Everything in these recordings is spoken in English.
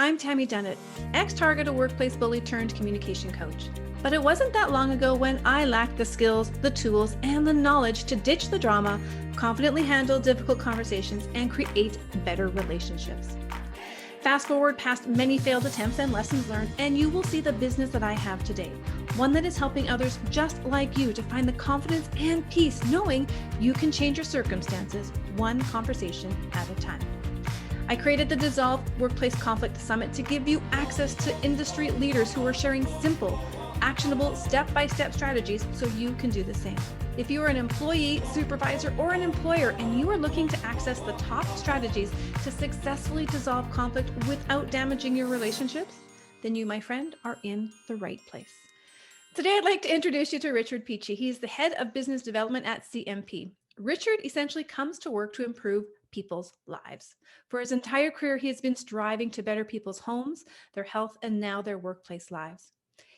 I'm Tammy Dunnett, ex-Target workplace bully turned communication coach. But it wasn't that long ago when I lacked the skills, the tools, and the knowledge to ditch the drama, confidently handle difficult conversations, and create better relationships. Fast forward past many failed attempts and lessons learned, and you will see the business that I have today. One that is helping others just like you to find the confidence and peace knowing you can change your circumstances one conversation at a time. I created the Dissolve Workplace Conflict Summit to give you access to industry leaders who are sharing simple, actionable, step-by-step strategies so you can do the same. If you are an employee, supervisor, or an employer and you are looking to access the top strategies to successfully dissolve conflict without damaging your relationships, then you, my friend, are in the right place. Today, I'd like to introduce you to Richard Peachey. He's the head of business development at CMP. Richard essentially comes to work to improve people's lives. For his entire career, he has been striving to better people's homes, their health, and now their workplace lives.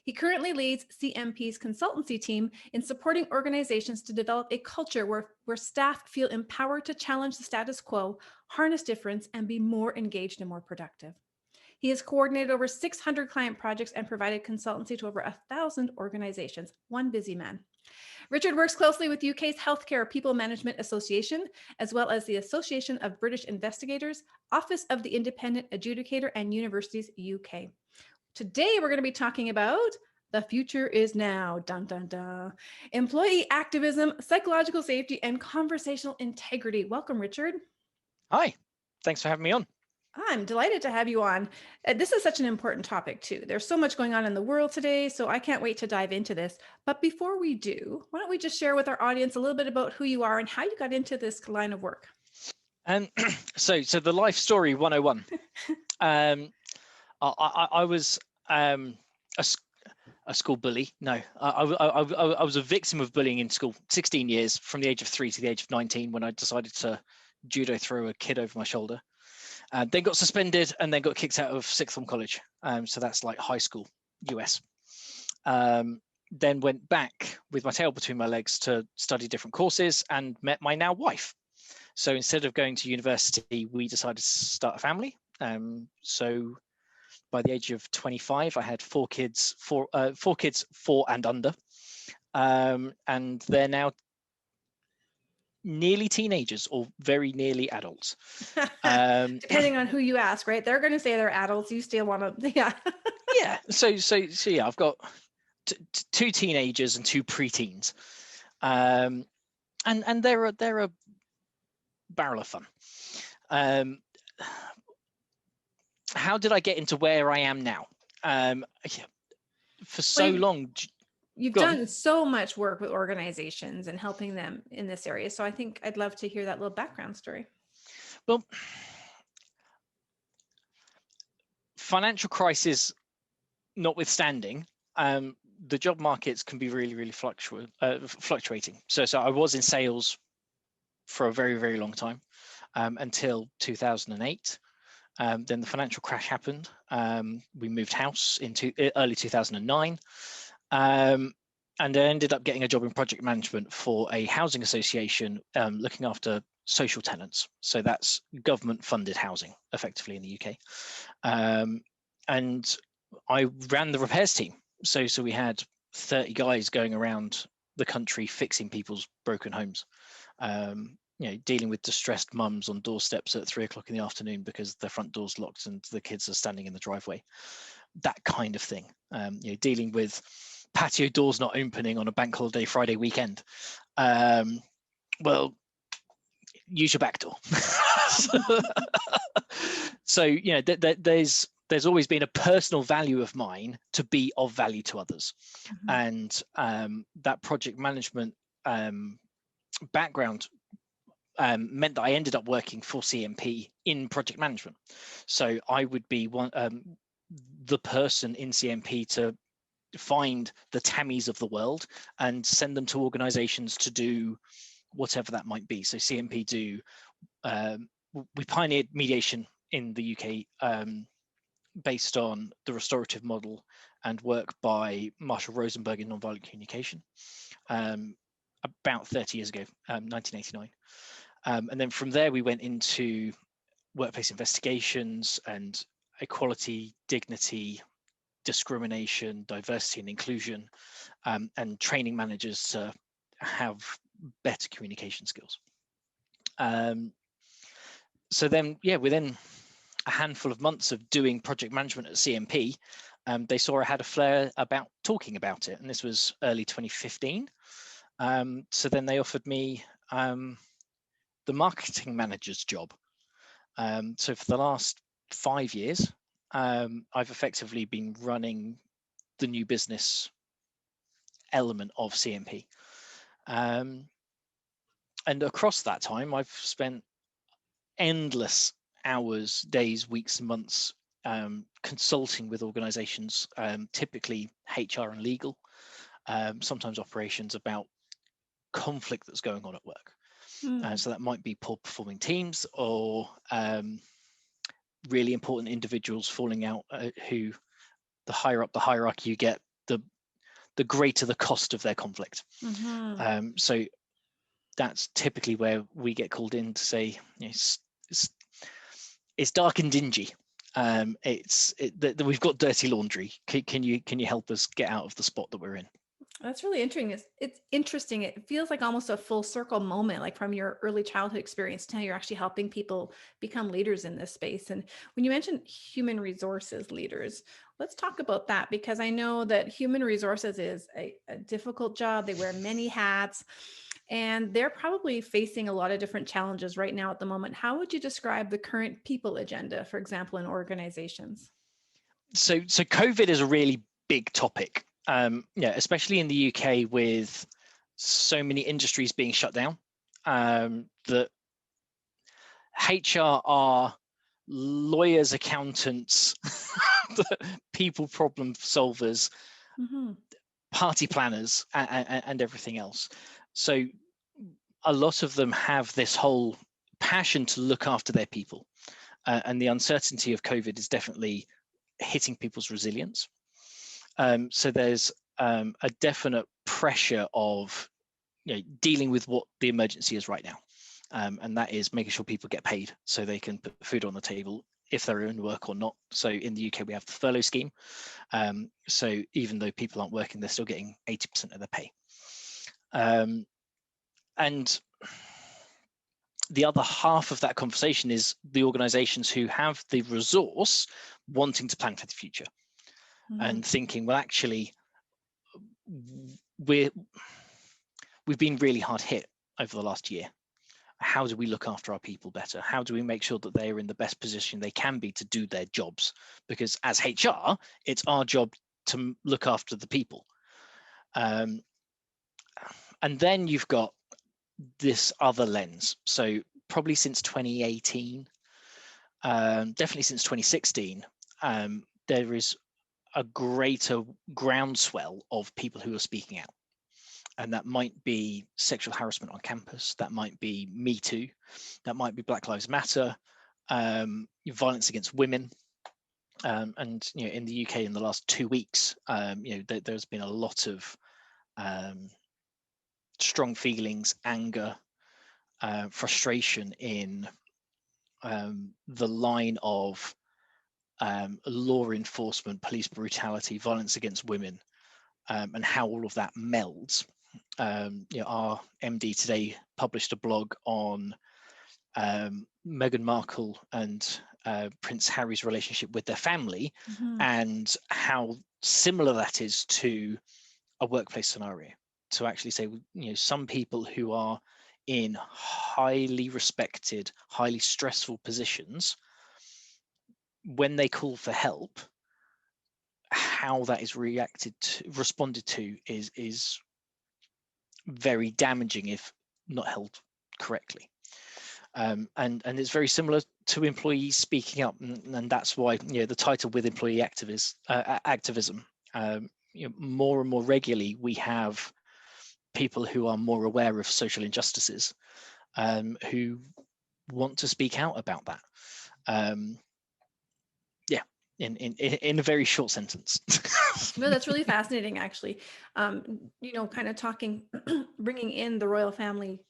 He currently leads CMP's consultancy team in supporting organizations to develop a culture where staff feel empowered to challenge the status quo, harness difference, and be more engaged and more productive. He has coordinated over 600 client projects and provided consultancy to over 1,000 organizations. One busy man. Richard works closely with UK's Healthcare People Management Association, as well as the Association of British Investigators, Office of the Independent Adjudicator, and Universities UK. Today, we're going to be talking about the future is now, dun, dun, dun. Employee activism, psychological safety, and conversational integrity. Welcome, Richard. Hi, thanks for having me on. I'm delighted to have you on. This is such an important topic too. There's so much going on in the world today, so I can't wait to dive into this. But before we do, why don't we just share with our audience a little bit about who you are and how you got into this line of work? So the life story 101. I was a school bully. No, I was a victim of bullying in school. 16 years, from the age of 3 to the age of 19, when I decided to judo throw a kid over my shoulder. Then got suspended and then got kicked out of sixth form college. So that's like high school, US. Then went back with my tail between my legs to study different courses and met my now wife. So instead of going to university, we decided to start a family. So by the age of 25, I had four kids, four and under. And they're now nearly teenagers or very nearly adults. Depending on who you ask, right? They're going to say they're adults. You still want to, yeah. Yeah. So yeah, I've got two teenagers and two preteens, and they're a barrel of fun. How did I get into where I am now? For so long. You've done so much work with organizations and helping them in this area. So I think I'd love to hear that little background story. Well, financial crisis notwithstanding, the job markets can be really, really fluctuating. So I was in sales for a very, very long time, until 2008. Then the financial crash happened. We moved house into early 2009. And I ended up getting a job in project management for a housing association, looking after social tenants. So that's government funded housing effectively in the UK. And I ran the repairs team. So we had 30 guys going around the country fixing people's broken homes, dealing with distressed mums on doorsteps at 3 o'clock in the afternoon because their front door's locked and the kids are standing in the driveway. That kind of thing. Dealing with patio doors not opening on a bank holiday Friday weekend. Well, use your back door. So there's always been a personal value of mine to be of value to others. Mm-hmm. And that project management background meant that I ended up working for CMP in project management. So I would be the person in CMP to find the Tammys of the world and send them to organizations to do whatever that might be. So CMP we pioneered mediation in the UK, based on the restorative model and work by Marshall Rosenberg in nonviolent communication, about 30 years ago, 1989. And then from there, we went into workplace investigations and equality, dignity, discrimination, diversity and inclusion, and training managers to have better communication skills. So then, within a handful of months of doing project management at CMP, they saw I had a flair about talking about it, and this was early 2015. So then they offered me the marketing manager's job. So for the last 5 years, I've effectively been running the new business element of CMP. And across that time, I've spent endless hours, days, weeks, months consulting with organizations, typically HR and legal, sometimes operations, about conflict that's going on at work. So that might be poor performing teams or really important individuals falling out, who the higher up the hierarchy you get, the greater the cost of their conflict. So that's typically where we get called in to say, it's dark and dingy. We've got dirty laundry. Can you help us get out of the spot that we're in? That's really interesting. It's interesting. It feels like almost a full circle moment, like from your early childhood experience to how you're actually helping people become leaders in this space. And when you mentioned human resources leaders, let's talk about that, because I know that human resources is a difficult job. They wear many hats, and they're probably facing a lot of different challenges right now at the moment. How would you describe the current people agenda, for example, in organizations? So COVID is a really big topic. Especially in the UK, with so many industries being shut down, that HR are lawyers, accountants, people problem solvers, party planners, and everything else. So a lot of them have this whole passion to look after their people, and the uncertainty of COVID is definitely hitting people's resilience. So there's a definite pressure of dealing with what the emergency is right now, and that is making sure people get paid so they can put food on the table if they're in work or not. So in the UK we have the furlough scheme, so even though people aren't working, they're still getting 80% of their pay. And the other half of that conversation is the organizations who have the resource wanting to plan for the future. And thinking, well, actually, we've been really hard hit over the last year. How do we look after our people better? How do we make sure that they are in the best position they can be to do their jobs? Because as HR, it's our job to look after the people. And then you've got this other lens. So probably since 2018, definitely since 2016, there is a greater groundswell of people who are speaking out. And that might be sexual harassment on campus, that might be Me Too, that might be Black Lives Matter, violence against women. And in the UK in the last 2 weeks, there's been a lot of strong feelings, anger, frustration in the line of law enforcement, police brutality, violence against women, and how all of that melds. Our MD today published a blog on Meghan Markle and Prince Harry's relationship with their family, and how similar that is to a workplace scenario. To actually say, some people who are in highly respected, highly stressful positions, when they call for help, how that is responded to is very damaging if not held correctly. And it's very similar to employees speaking up, and that's why the title with employee activism. More and more regularly we have people who are more aware of social injustices, who want to speak out about that. In a very short sentence. No, that's really fascinating, actually. Kind of talking, bringing in the royal family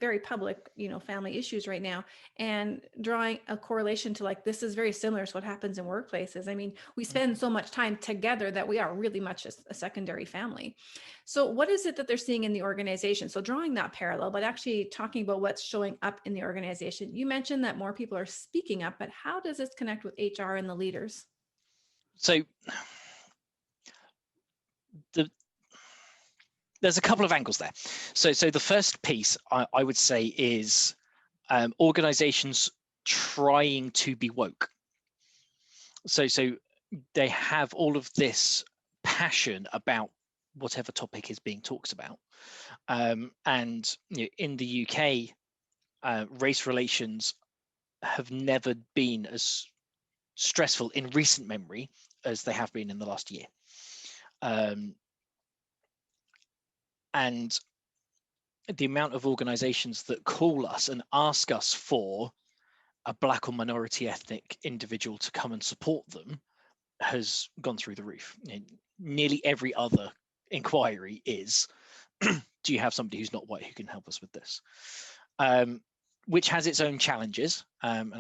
very public, family issues right now, and drawing a correlation to like, this is very similar to what happens in workplaces. I mean, we spend so much time together that we are really much a secondary family. So what is it that they're seeing in the organization? So drawing that parallel, but actually talking about what's showing up in the organization. You mentioned that more people are speaking up, but how does this connect with HR and the leaders? So there's a couple of angles there. So the first piece I would say is organizations trying to be woke. So they have all of this passion about whatever topic is being talked about. And in the UK, race relations have never been as stressful in recent memory as they have been in the last year. And the amount of organizations that call us and ask us for a Black or minority ethnic individual to come and support them has gone through the roof. Nearly every other inquiry is, do you have somebody who's not white who can help us with this? Which has its own challenges. And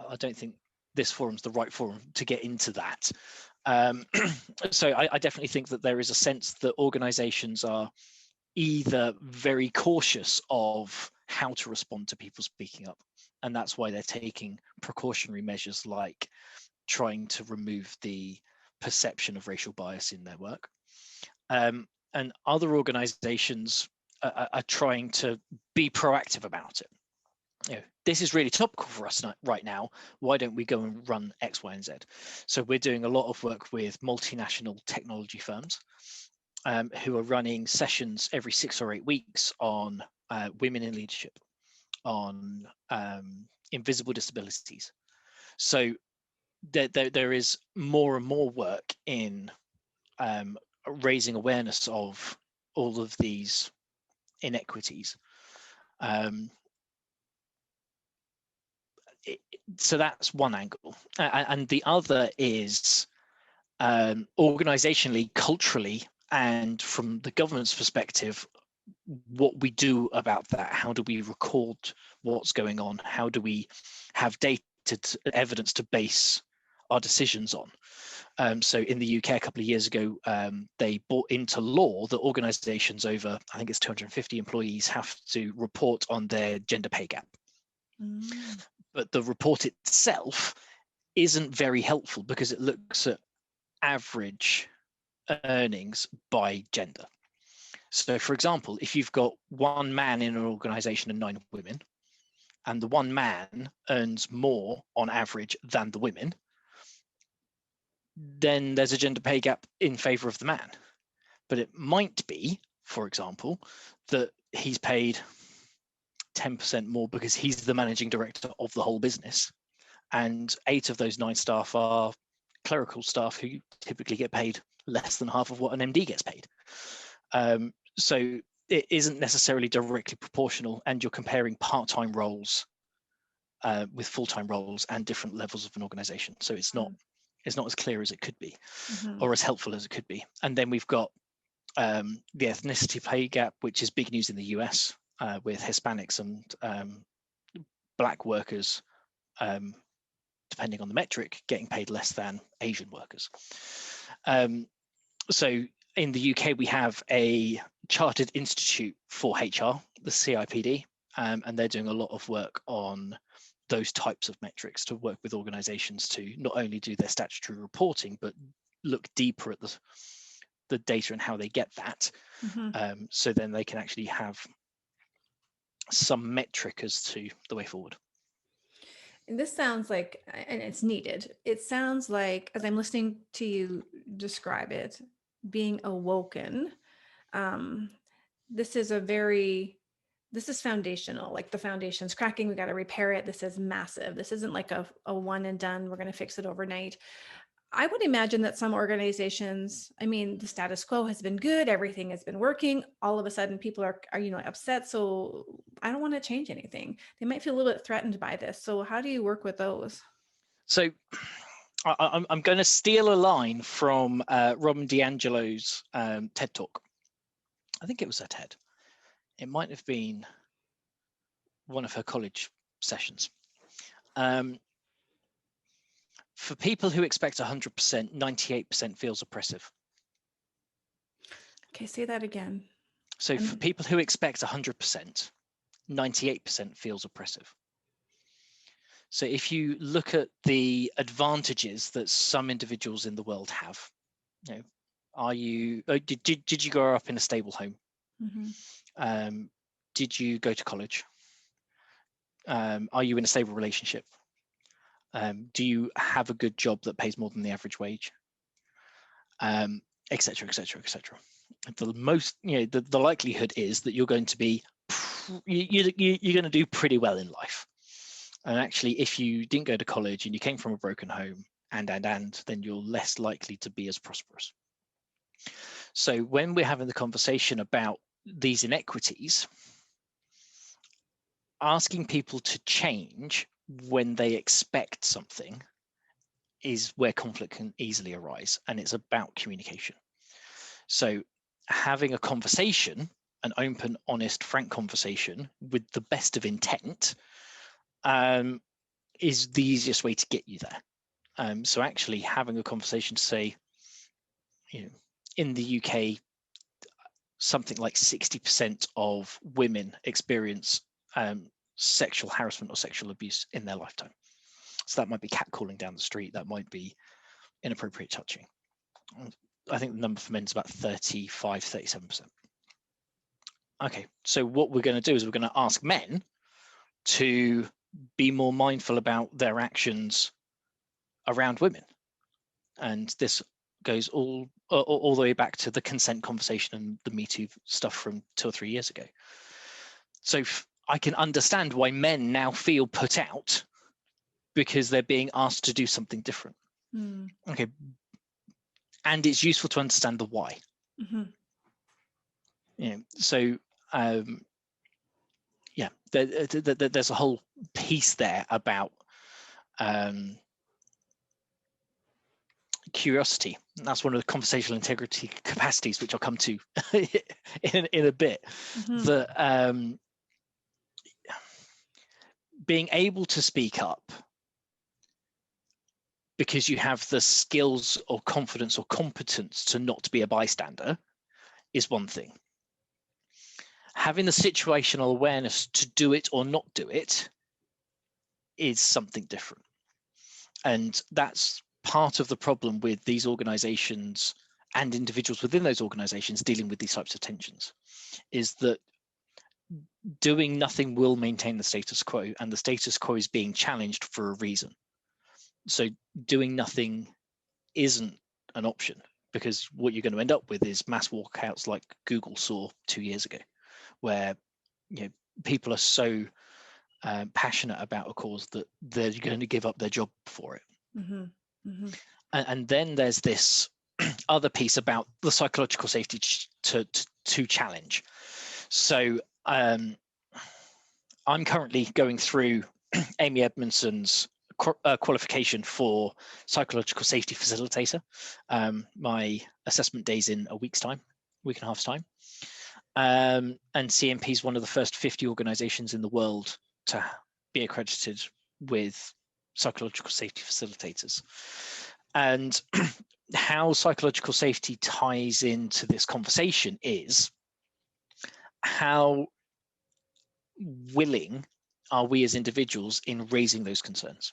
I don't think this forum's the right forum to get into that. So I definitely think that there is a sense that organizations are either very cautious of how to respond to people speaking up, and that's why they're taking precautionary measures like trying to remove the perception of racial bias in their work. And other organizations are trying to be proactive about it. This is really topical for us right now. Why don't we go and run X, Y, and Z? So we're doing a lot of work with multinational technology firms who are running sessions every 6 or 8 weeks on women in leadership, on invisible disabilities. So there is more and more work in raising awareness of all of these inequities. So that's one angle. And the other is organizationally, culturally, and from the government's perspective, what we do about that. How do we record what's going on? How do we have data, evidence to base our decisions on? So in the UK a couple of years ago, they brought into law that organizations over, I think it's 250 employees, have to report on their gender pay gap. But the report itself isn't very helpful because it looks at average earnings by gender. So for example, if you've got one man in an organization and 9 women, and the one man earns more on average than the women, then there's a gender pay gap in favor of the man. But it might be, for example, that he's paid 10% more because he's the managing director of the whole business, and 8 of those 9 staff are clerical staff who typically get paid less than half of what an MD gets paid. So it isn't necessarily directly proportional, and you're comparing part-time roles with full-time roles and different levels of an organization. So it's not as clear as it could be, or as helpful as it could be. And then we've got the ethnicity pay gap, which is big news in the US, with Hispanics and Black workers, depending on the metric, getting paid less than Asian workers. So in the UK, we have a Chartered Institute for HR, the CIPD, and they're doing a lot of work on those types of metrics to work with organizations to not only do their statutory reporting, but look deeper at the data and how they get that. So then they can actually have some metric as to the way forward. And this sounds like, and it's needed, it sounds like, as I'm listening to you describe it, being awoken, this is foundational. Like the foundation's cracking, we got to repair it. This is massive. This isn't like a one and done, we're going to fix it overnight. I would imagine that some organizations, I mean, the status quo has been good, everything has been working. All of a sudden people are upset. So I don't want to change anything. They might feel a little bit threatened by this. So how do you work with those? So I'm going to steal a line from Robin DiAngelo's TED Talk. I think it was a TED. it might have been one of her college sessions. For people who expect 100%, 98% feels oppressive. Okay, say that again. So for people who expect 100%, 98% feels oppressive. So if you look at the advantages that some individuals in the world have, are you, did you grow up in a stable home? Mm-hmm. Did you go to college? Are you in a stable relationship? Do you have a good job that pays more than the average wage? Et cetera, et cetera, et cetera. The most, the likelihood is that you're going to be, you're going to do pretty well in life. And actually, if you didn't go to college and you came from a broken home, then you're less likely to be as prosperous. So when we're having the conversation about these inequities, asking people to change when they expect something is where conflict can easily arise, and it's about communication. So having a conversation, an open, honest, frank conversation with the best of intent, is the easiest way to get you there. So actually having a conversation to say, in the UK, something like 60% of women experience sexual harassment or sexual abuse in their lifetime. So that might be catcalling down the street, that might be inappropriate touching. I think the number for men is about 35, 37%. Okay, so what we're going to do is we're going to ask men to be more mindful about their actions around women. And this goes all the way back to the consent conversation and the Me Too stuff from 2 or 3 years ago. So I can understand why men now feel put out because they're being asked to do something different. Okay, and it's useful to understand the why. So there's a whole piece there about curiosity. And that's one of the conversational integrity capacities, which I'll come to in a bit. That being able to speak up because you have the skills or confidence or competence to not be a bystander is one thing. Having the situational awareness to do it or not do it is something different. And that's part of the problem with these organizations and individuals within those organizations dealing with these types of tensions, is that doing nothing will maintain the status quo, and the status quo is being challenged for a reason. So doing nothing isn't an option, because what you're going to end up with is mass walkouts like Google saw 2 years ago, where people are so passionate about a cause that they're going to give up their job for it. And then there's this other piece about the psychological safety to challenge. So I'm currently going through Amy Edmondson's qualification for psychological safety facilitator. My assessment day's in a week and a half's time. And CMP is one of the first 50 organizations in the world to be accredited with psychological safety facilitators. And how psychological safety ties into this conversation is how willing are we as individuals in raising those concerns,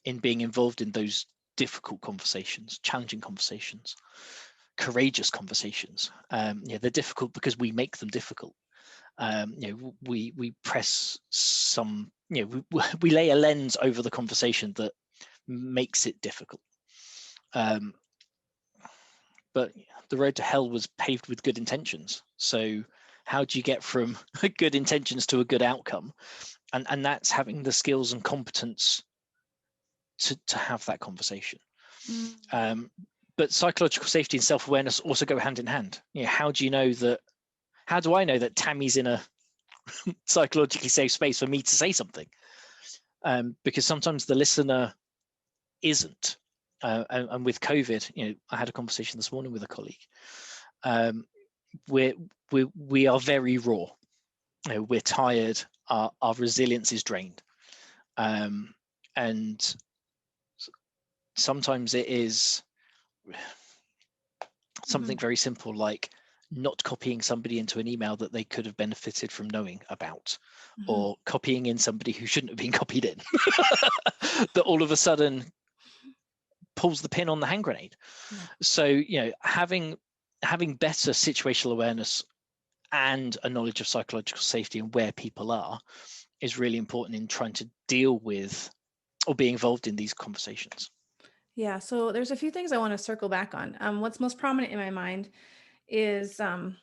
in being involved in those difficult conversations, challenging conversations, courageous conversations. They're difficult because we make them difficult. We press some, we lay a lens over the conversation that makes it difficult. But the road to hell was paved with good intentions. So how do you get from good intentions to a good outcome? And that's having the skills and competence to have that conversation. But psychological safety and self-awareness also go hand in hand. How do I know that Tammy's in a psychologically safe space for me to say something? Because sometimes the listener isn't. And with COVID, I had a conversation this morning with a colleague. We are very raw. we're tired, our resilience is drained, and sometimes it is something very simple like not copying somebody into an email that they could have benefited from knowing about, or copying in somebody who shouldn't have been copied in, that all of a sudden pulls the pin on the hand grenade. Yeah. So, having better situational awareness and a knowledge of psychological safety and where people are is really important in trying to deal with or be involved in these conversations. Yeah, so there's a few things I want to circle back on. What's most prominent in my mind is the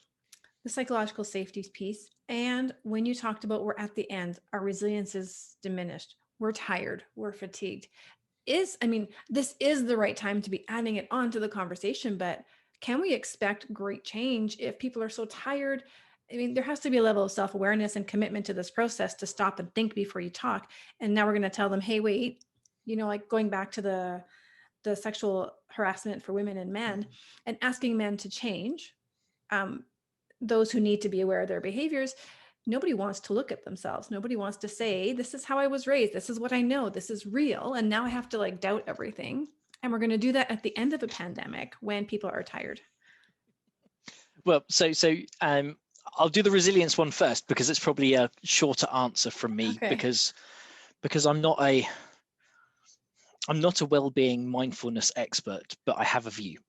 psychological safety piece. And when you talked about we're at the end, our resilience is diminished, we're tired, we're fatigued. This is the right time to be adding it onto the conversation, but can we expect great change if people are so tired? There has to be a level of self-awareness and commitment to this process to stop and think before you talk. And now we're going to tell them, hey, wait, like going back to the sexual harassment for women and men, and asking men to change, those who need to be aware of their behaviors. Nobody wants to look at themselves. Nobody wants to say, this is how I was raised. This is what I know. This is real. And now I have to doubt everything. And we're going to do that at the end of a pandemic when people are tired. Well, so I'll do the resilience one first, because it's probably a shorter answer from me. Okay. because I'm not a well-being mindfulness expert, but I have a view.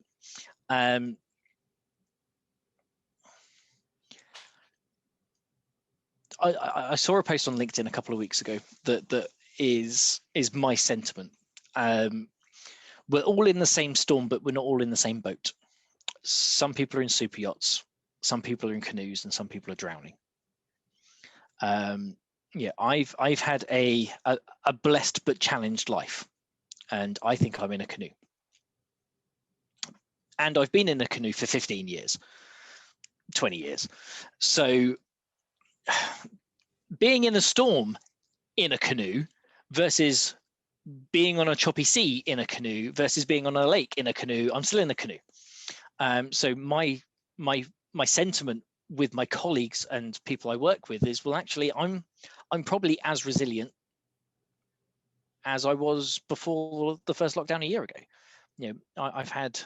I saw a post on LinkedIn a couple of weeks ago that is my sentiment. We're all in the same storm, but we're not all in the same boat. Some people are in super yachts, some people are in canoes, and some people are drowning. I've had a blessed but challenged life, and I think I'm in a canoe. And I've been in a canoe for 15 years, 20 years. So being in a storm in a canoe versus being on a choppy sea in a canoe versus being on a lake in a canoe, I'm still in the canoe. So my sentiment with my colleagues and people I work with is, well, actually, I'm probably as resilient as I was before the first lockdown a year ago. I've had,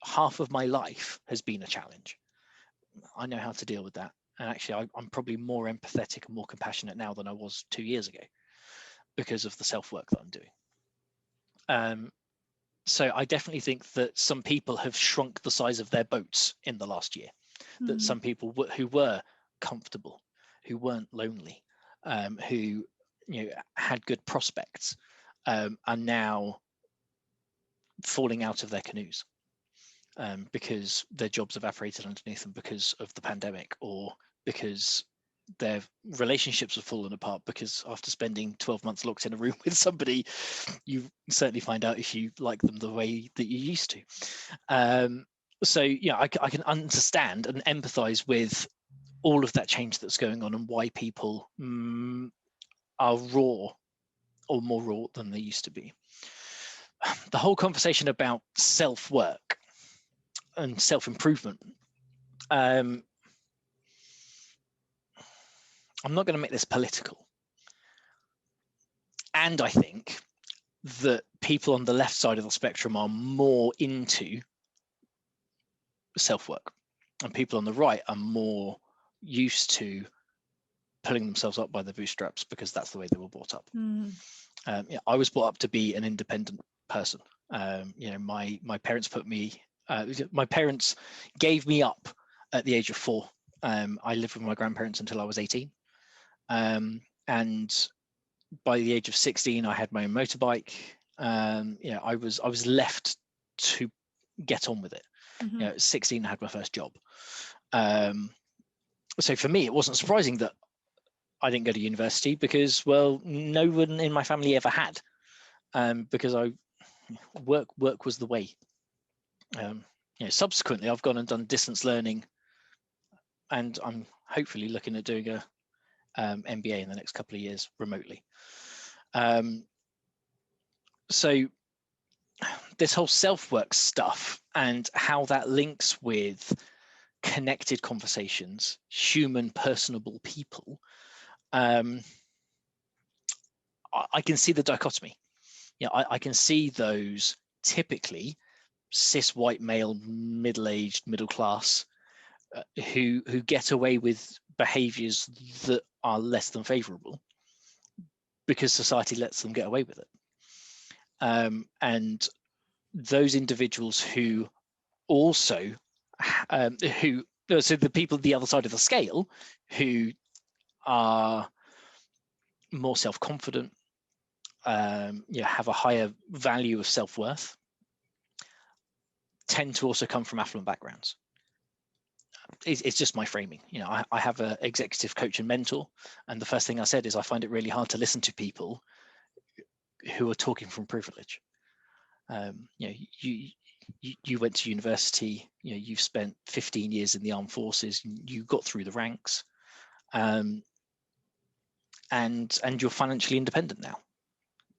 half of my life has been a challenge. I know how to deal with that. And actually, I'm probably more empathetic and more compassionate now than I was 2 years ago, because of the self-work that I'm doing. So I definitely think that some people have shrunk the size of their boats in the last year. That some people who were comfortable, who weren't lonely, who had good prospects, are now falling out of their canoes, because their jobs evaporated underneath them because of the pandemic, or because their relationships have fallen apart, because after spending 12 months locked in a room with somebody, you certainly find out if you like them the way that you used to. So I can understand and empathize with all of that change that's going on, and why people are raw, or more raw than they used to be. The whole conversation about self-work and self-improvement, I'm not going to make this political. And I think that people on the left side of the spectrum are more into self-work, and people on the right are more used to pulling themselves up by the bootstraps, because that's the way they were brought up. I was brought up to be an independent person. My parents put me, my parents gave me up at the age of 4. I lived with my grandparents until I was 18. And by the age of 16, I had my own motorbike. I was left to get on with it. At 16, I had my first job. So for me, it wasn't surprising that I didn't go to university, because, well, no one in my family ever had, because work was the way. Subsequently, I've gone and done distance learning, and I'm hopefully looking at doing a MBA in the next couple of years remotely. So this whole self-work stuff and how that links with connected conversations, human, personable people, I can see the dichotomy. I can see those typically cis white male, middle-aged, middle class, who get away with behaviors that are less than favorable because society lets them get away with it. And those individuals who also so the people at the other side of the scale who are more self-confident, have a higher value of self-worth, tend to also come from affluent backgrounds. It's just my framing. I have an executive coach and mentor, and the first thing I said is I find it really hard to listen to people who are talking from privilege. You went to university, you've spent 15 years in the armed forces, you got through the ranks, and you're financially independent now,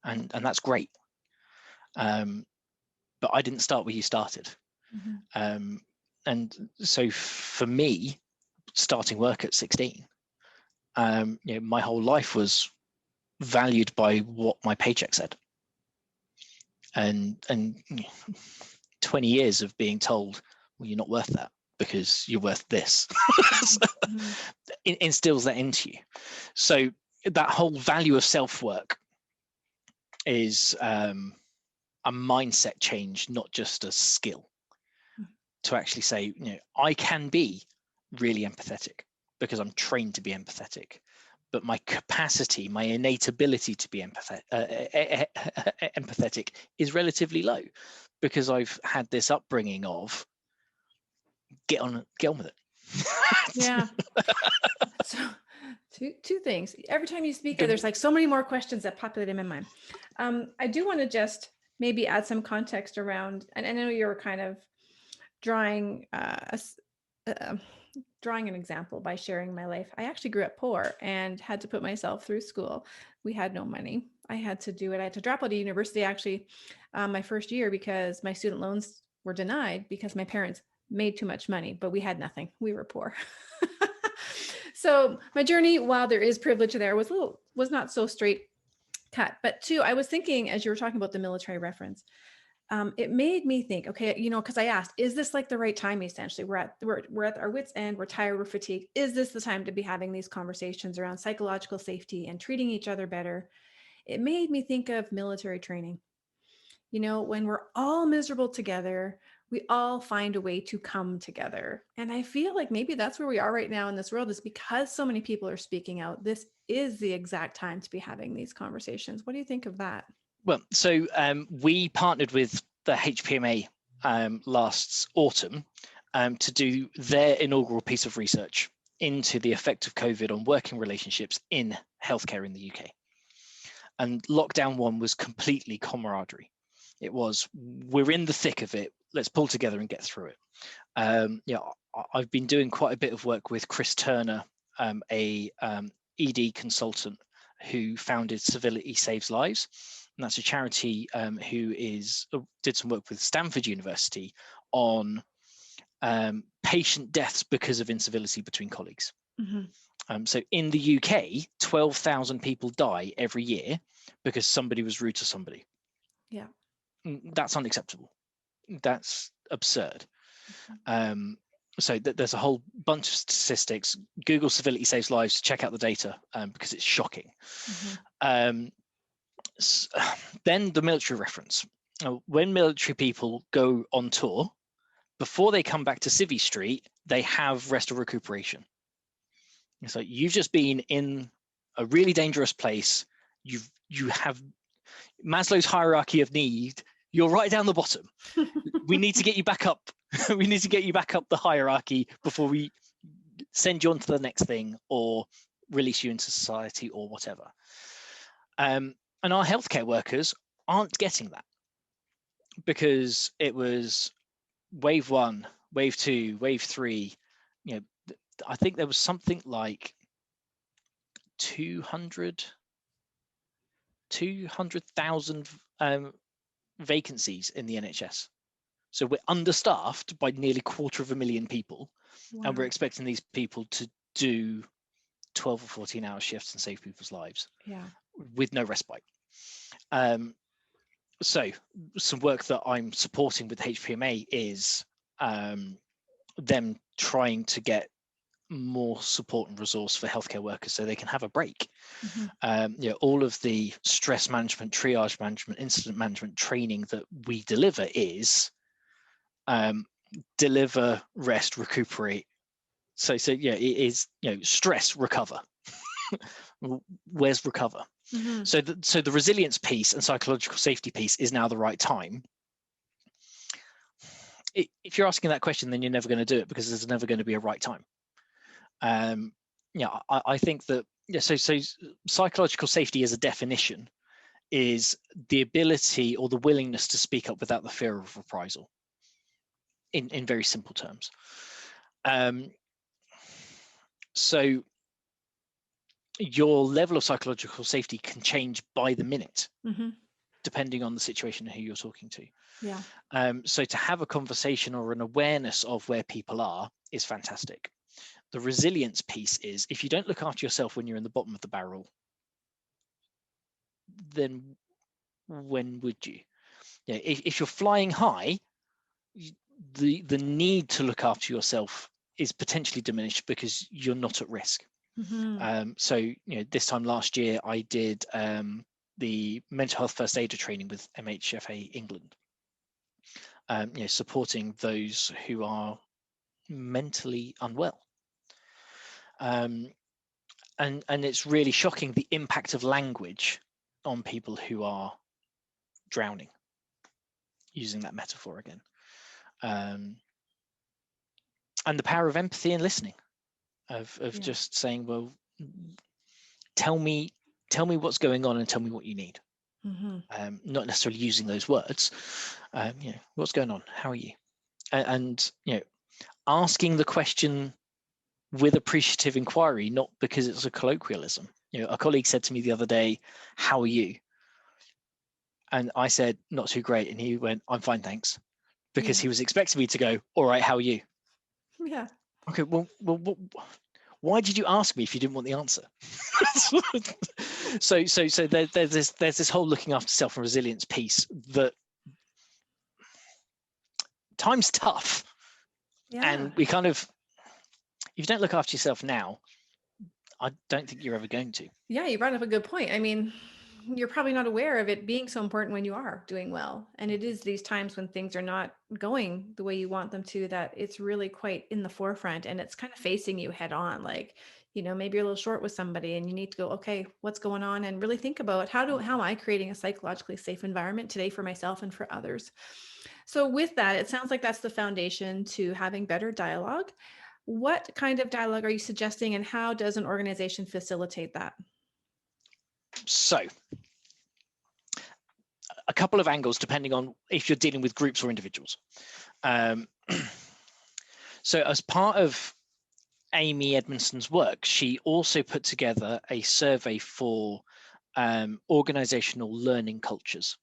and that's great. But I didn't start where you started. Mm-hmm. And so for me, starting work at 16, my whole life was valued by what my paycheck said, and 20 years of being told, well, you're not worth that because you're worth this. Mm-hmm. It instills that into you. So that whole value of self-work is a mindset change, not just a skill. To actually say, I can be really empathetic because I'm trained to be empathetic, but my capacity, my innate ability to be empathetic is relatively low because I've had this upbringing of get on with it. Yeah. So two things. Every time you speak, there's like so many more questions that populate in my mind. I do want to just maybe add some context around, and I know you're kind of drawing drawing an example by sharing my life. I actually grew up poor and had to put myself through school. We had no money. I had to do it. I had to drop out of university actually my first year because my student loans were denied because my parents made too much money, but we had nothing. We were poor. So my journey, while there is privilege there, was not so straight cut. But two, I was thinking as you were talking about the military reference, it made me think, okay, because I asked, is this like the right time? Essentially, we're at our wits' end, we're tired, we're fatigued. Is this the time to be having these conversations around psychological safety and treating each other better? It made me think of military training. When we're all miserable together, we all find a way to come together. And I feel like maybe that's where we are right now in this world, is because so many people are speaking out. This is the exact time to be having these conversations. What do you think of that? Well, so we partnered with the HPMA last autumn to do their inaugural piece of research into the effect of COVID on working relationships in healthcare in the UK. And lockdown one was completely camaraderie. It was, we're in the thick of it, let's pull together and get through it. I've been doing quite a bit of work with Chris Turner, a ED consultant who founded Civility Saves Lives. And that's a charity who did some work with Stanford University on patient deaths because of incivility between colleagues. Mm-hmm. So in the UK, 12,000 people die every year because somebody was rude to somebody. Yeah. That's unacceptable. That's absurd. Mm-hmm. So there's a whole bunch of statistics. Google Civility Saves Lives, check out the data because it's shocking. Mm-hmm. Then the military reference. When military people go on tour, before they come back to Civvy Street, they have rest or recuperation. So you've just been in a really dangerous place. You have Maslow's hierarchy of need. You're right down the bottom. We need to get you back up. We need to get you back up the hierarchy before we send you on to the next thing or release you into society or whatever. And our healthcare workers aren't getting that because it was wave 1, wave 2, wave 3. I think there was something like 200,000 vacancies in the NHS. So we're understaffed by nearly 250,000 people, Wow. and we're expecting these people to do 12 or 14-hour shifts and save people's lives with no respite. So some work that I'm supporting with HPMA is them trying to get more support and resource for healthcare workers so they can have a break. All of the stress management, triage management, incident management training that we deliver is deliver, rest, recuperate. So it is, stress, recover. Where's recover? So the resilience piece and psychological safety piece is now the right time. If you're asking that question, then you're never going to do it, because there's never going to be a right time. I think that so psychological safety as a definition is the ability or the willingness to speak up without the fear of reprisal, in very simple terms. So your level of psychological safety can change by the minute, depending on the situation and who you're talking to. So to have a conversation or an awareness of where people are is fantastic. The resilience piece is, if you don't look after yourself when you're in the bottom of the barrel, then when would you? If you're flying high, the need to look after yourself is potentially diminished because you're not at risk. So this time last year, I did the mental health first aider training with MHFA England, supporting those who are mentally unwell. And it's really shocking, the impact of language on people who are drowning, using that metaphor again. And the power of empathy and listening, of just saying, well, tell me what's going on and tell me what you need. Not necessarily using those words. What's going on? How are you? And asking the question with appreciative inquiry, not because it's a colloquialism. A colleague said to me the other day, "How are you?" And I said, "Not too great." And he went, "I'm fine, thanks," because he was expecting me to go, "All right, how are you?" Yeah. Okay, well, why did you ask me if you didn't want the answer? so there's this whole looking after self and resilience piece that time's tough. And we kind of, if you don't look after yourself now, I don't think you're ever going to. Yeah, you brought up a good point. I mean, you're probably not aware of it being so important when you are doing well. And it is these times when things are not going the way you want them to, that it's really quite in the forefront, and it's kind of facing you head on. Like, maybe you're a little short with somebody and you need to go, okay, what's going on? And really think about how am I creating a psychologically safe environment today for myself and for others? So with that, it sounds like that's the foundation to having better dialogue. What kind of dialogue are you suggesting, and how does an organization facilitate that? So a couple of angles, depending on if you're dealing with groups or individuals. So as part of Amy Edmondson's work, she also put together a survey for organizational learning cultures.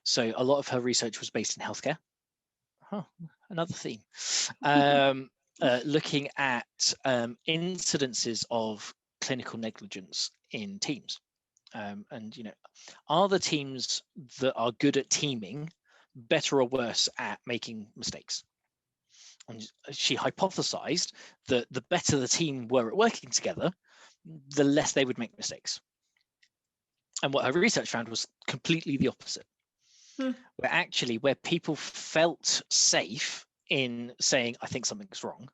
So a lot of her research was based in healthcare. Another theme. Looking at incidences of clinical negligence in teams. And are the teams that are good at teaming better or worse at making mistakes? And she hypothesized that the better the team were at working together, the less they would make mistakes. And what her research found was completely the opposite. Where people felt safe in saying, I think something's wrong,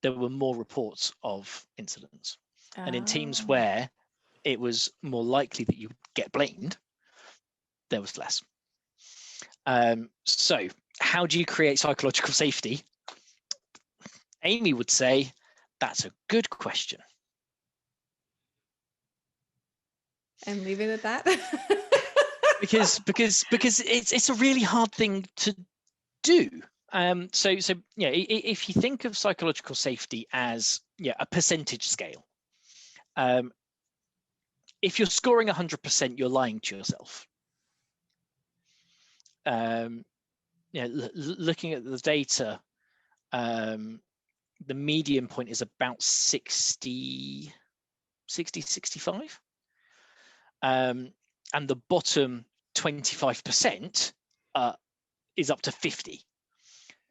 there were more reports of incidents. And in teams where it was more likely that you would get blamed, there was less. So how do you create psychological safety? Amy would say, that's a good question. And leave it at that. because it's a really hard thing to do. So if you think of psychological safety as a percentage scale, if you're scoring 100%, you're lying to yourself. looking at the data, the median point is about 60, 65. And the bottom 25% is up to 50.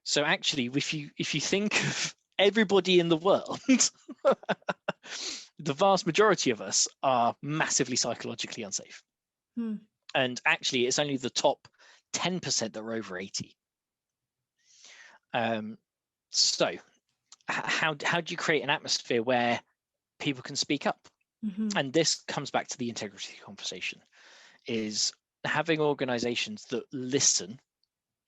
So actually, if you think of everybody in the world, the vast majority of us are massively psychologically unsafe. And actually, it's only the top 10% that are over 80. So how do you create an atmosphere where people can speak up? And this comes back to the integrity conversation, is having organizations that listen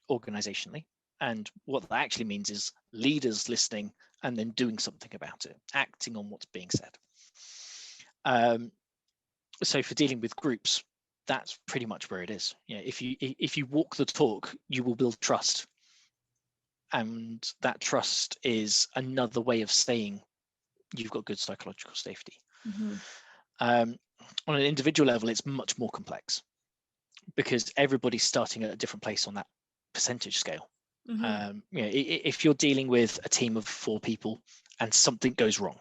organizationally. And what that actually means is leaders listening and then doing something about it, acting on what's being said. So for dealing with groups, that's pretty much where it is. If you walk the talk, you will build trust. And that trust is another way of saying you've got good psychological safety. On an individual level, it's much more complex because everybody's starting at a different place on that percentage scale. If you're dealing with a team of 4 people and something goes wrong,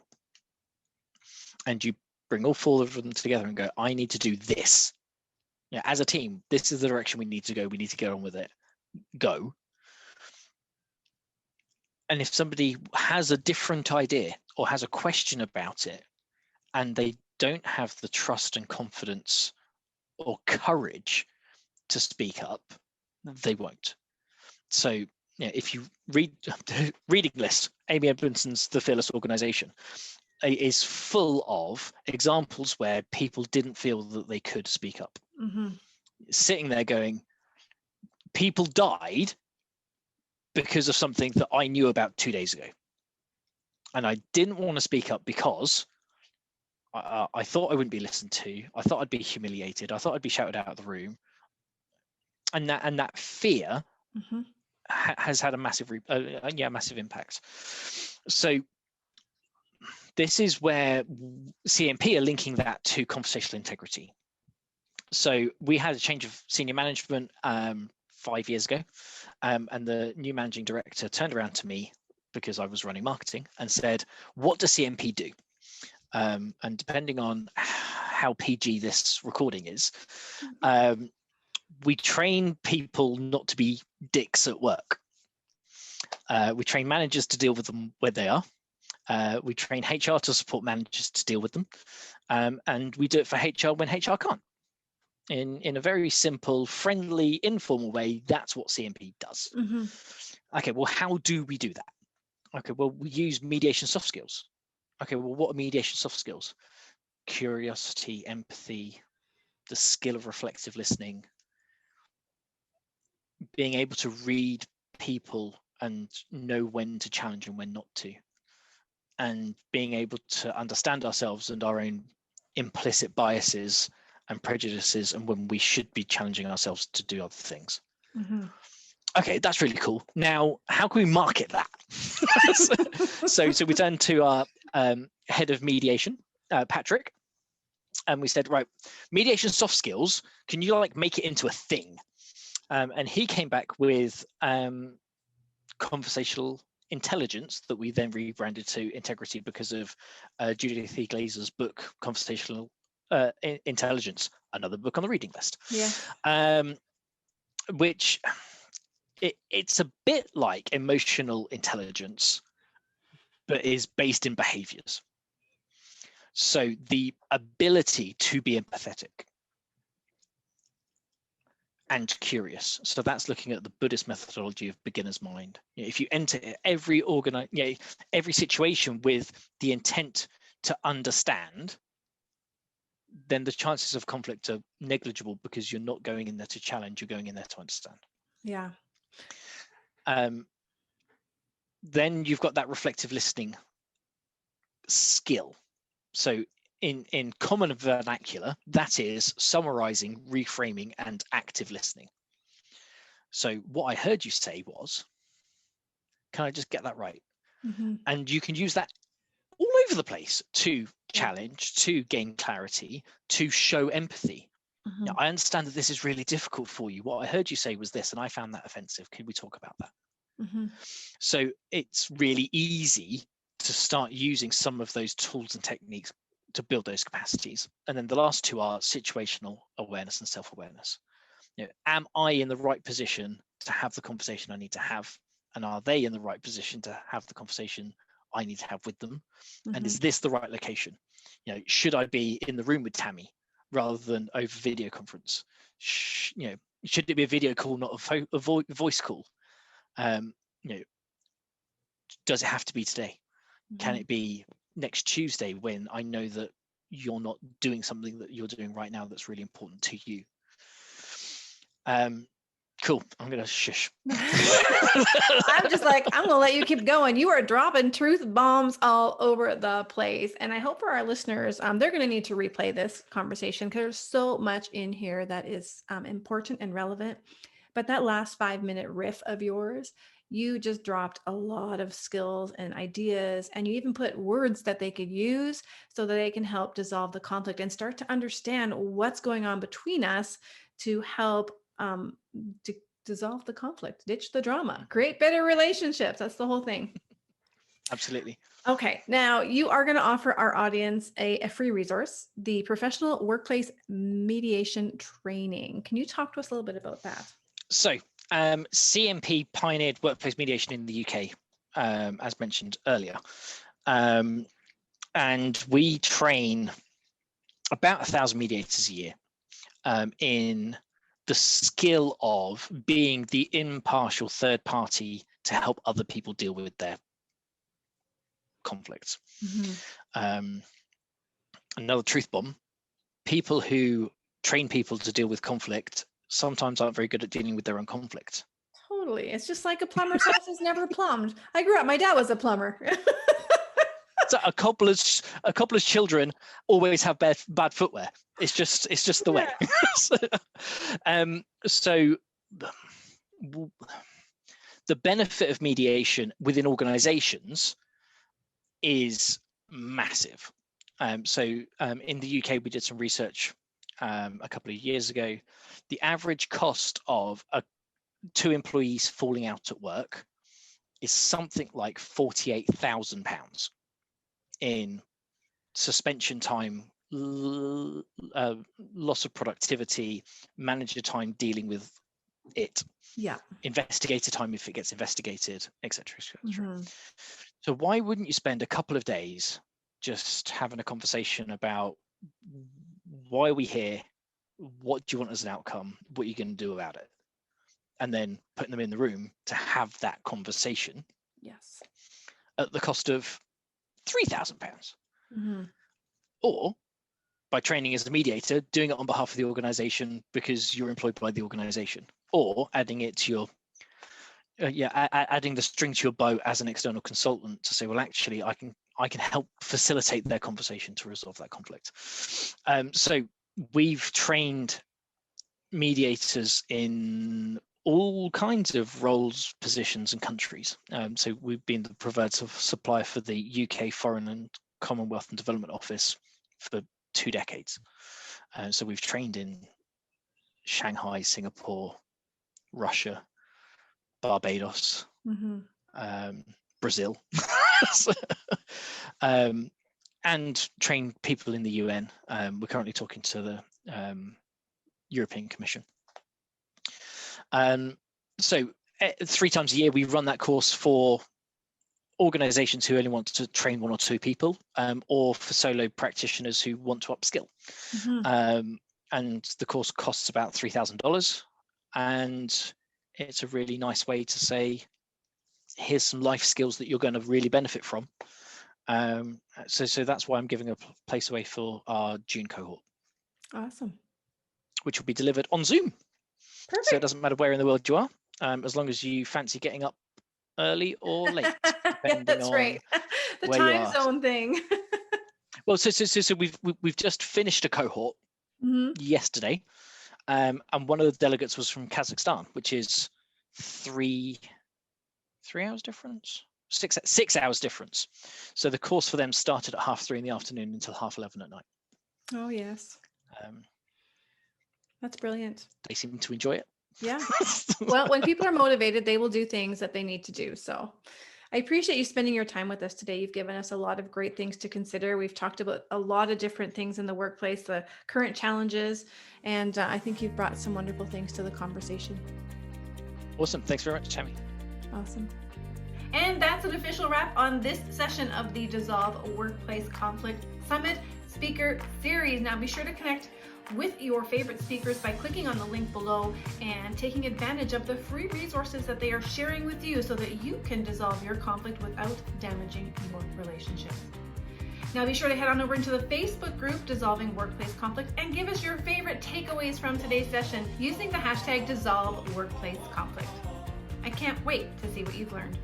and you bring all 4 of them together and go, I need to do this. As a team, this is the direction we need to go. We need to get on with it. Go. And if somebody has a different idea or has a question about it, and they don't have the trust and confidence or courage to speak up, they won't. So if you read reading list, Amy Edmondson's The Fearless Organization is full of examples where people didn't feel that they could speak up. Sitting there going, people died because of something that I knew about 2 days ago. And I didn't want to speak up because I thought I wouldn't be listened to. I thought I'd be humiliated. I thought I'd be shouted out of the room. And that fear has had a massive impact. So this is where CMP are linking that to conversational integrity. So we had a change of senior management 5 years ago, and the new managing director turned around to me, because I was running marketing, and said, what does CMP do? And depending on how PG this recording is, we train people not to be dicks at work. We train managers to deal with them where they are. We train HR to support managers to deal with them. And we do it for HR when HR can't. In a very simple, friendly, informal way, that's what CMP does. Okay, well, how do we do that? Okay, well, we use mediation soft skills. Okay, well, what are mediation soft skills? Curiosity, empathy, the skill of reflective listening, being able to read people and know when to challenge and when not to, and being able to understand ourselves and our own implicit biases and prejudices, and when we should be challenging ourselves to do other things. Okay, that's really cool. Now, how can we market that? so we turned to our head of mediation, Patrick, and we said, right, mediation soft skills, can you make it into a thing? And he came back with conversational intelligence that we then rebranded to integrity because of Judith E. Glazer's book, Conversational Intelligence, another book on the reading list. Which it's a bit like emotional intelligence, but is based in behaviors. So the ability to be empathetic and curious. So that's looking at the Buddhist methodology of beginner's mind. If you enter every situation with the intent to understand, then the chances of conflict are negligible because you're not going in there to challenge, you're going in there to understand. Yeah. Then you've got that reflective listening skill. So in common vernacular, that is summarizing, reframing, and active listening. So what I heard you say was, can I just get that right? And you can use that all over the place to challenge, to gain clarity, to show empathy. Now, I understand that this is really difficult for you. What I heard you say was this, and I found that offensive. Can we talk about that? So it's really easy to start using some of those tools and techniques to build those capacities. And then the last two are situational awareness and self-awareness. Am I in the right position to have the conversation I need to have? And are they in the right position to have the conversation I need to have with them? And is this the right location? Should I be in the room with Tammy rather than over video conference? Should it be a video call, not a voice call? Does it have to be today? Can it be next Tuesday when I know that you're not doing something that you're doing right now that's really important to you? Cool. I'm gonna shush. I'm just like, I'm gonna let you keep going. You are dropping truth bombs all over the place. And I hope for our listeners, they're gonna need to replay this conversation because there's so much in here that is important and relevant. But that last 5-minute riff of yours, you just dropped a lot of skills and ideas, and you even put words that they could use so that they can help dissolve the conflict and start to understand what's going on between us to help to dissolve the conflict, ditch the drama, create better relationships. That's the whole thing. Absolutely. Okay, now you are going to offer our audience a free resource, the Professional Workplace Mediation Training. Can you talk to us a little bit about that? So CMP pioneered workplace mediation in the UK, as mentioned earlier. And we train about 1,000 mediators a year in the skill of being the impartial third party to help other people deal with their conflicts. Another truth bomb: people who train people to deal with conflict sometimes aren't very good at dealing with their own conflict. Totally. It's just like a plumber's house is never plumbed. I grew up, my dad was a plumber. So a cobbler's children always have bad footwear. It's just the way. So the benefit of mediation within organizations is massive. So in the UK, we did some research a couple of years ago. The average cost of 2 employees falling out at work is something like £48,000 in suspension time, loss of productivity, manager time dealing with it, investigator time if it gets investigated, etc. So why wouldn't you spend a couple of days just having a conversation about why are we here, what do you want as an outcome, what are you going to do about it, and then putting them in the room to have that conversation at the cost of £3,000, or by training as a mediator, doing it on behalf of the organization because you're employed by the organization, or adding it to your adding the string to your bow as an external consultant to say, well, actually, I can help facilitate their conversation to resolve that conflict. So we've trained mediators in all kinds of roles, positions, and countries. So we've been the preferred supplier for the UK Foreign and Commonwealth and Development Office for 2 decades. So we've trained in Shanghai, Singapore, Russia, Barbados, Brazil, and train people in the UN. We're currently talking to the European Commission. So 3 times a year, we run that course for organizations who only want to train 1 or 2 people, or for solo practitioners who want to upskill. And the course costs about $3,000. And it's a really nice way to say, here's some life skills that you're going to really benefit from. So that's why I'm giving a place away for our June cohort. Awesome. Which will be delivered on Zoom. Perfect. So it doesn't matter where in the world you are, as long as you fancy getting up early or late. Yeah, that's right. The time zone thing. Well, so we've just finished a cohort yesterday, and one of the delegates was from Kazakhstan, which is 3 hours difference, 6 hours difference. So the course for them started at 3:30 in the afternoon until 11:30 at night. Oh yes. That's brilliant. They seem to enjoy it. Yeah. Well, when people are motivated, they will do things that they need to do. So I appreciate you spending your time with us today. You've given us a lot of great things to consider. We've talked about a lot of different things in the workplace, the current challenges, and I think you've brought some wonderful things to the conversation. Awesome. Thanks very much, Tammy. Awesome. And that's an official wrap on this session of the Dissolve Workplace Conflict Summit Speaker Series. Now be sure to connect with your favorite speakers by clicking on the link below and taking advantage of the free resources that they are sharing with you so that you can dissolve your conflict without damaging your relationships. Now be sure to head on over into the Facebook group Dissolving Workplace Conflict and give us your favorite takeaways from today's session using the hashtag Dissolve Workplace Conflict. I can't wait to see what you've learned.